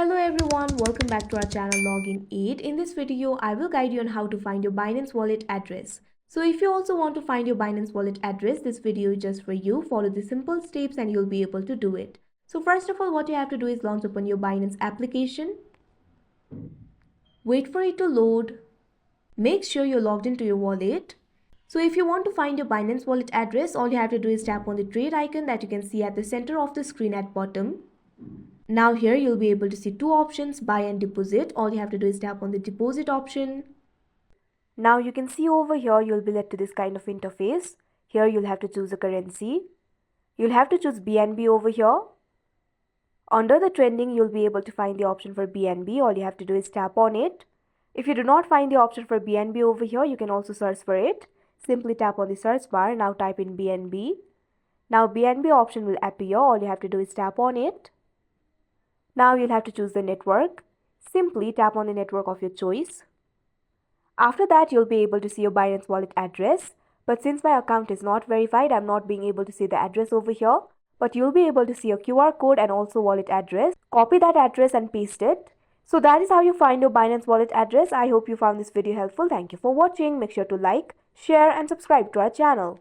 Hello everyone, welcome back to our channel Login 8. In this video, I will guide you on how to find your Binance wallet address. So if you also want to find your Binance wallet address, this video is just for you. Follow the simple steps and you'll be able to do it. So first of all, what you have to do is launch open your Binance application. Wait for it to load. Make sure you're logged into your wallet. So if you want to find your Binance wallet address, all you have to do is tap on the trade icon that you can see at the center of the screen at bottom. Now here you'll be able to see two options, buy and deposit. All you have to do is tap on the deposit option. Now you can see over here you'll be led to this kind of interface. Here you'll have to choose a currency. You'll have to choose BNB over here. Under the trending you'll be able to find the option for BNB. All you have to do is tap on it. If you do not find the option for BNB over here, you can also search for it. Simply tap on the search bar. Now type in BNB. Now BNB option will appear. All you have to do is tap on it. Now you'll have to choose the network. Simply tap on the network of your choice. After that, you'll be able to see your Binance wallet address. But since my account is not verified, I'm not being able to see the address over here. But you'll be able to see a QR code and also wallet address. Copy that address and paste it. So that is how you find your Binance wallet address. I hope you found this video helpful. Thank you for watching. Make sure to like, share and subscribe to our channel.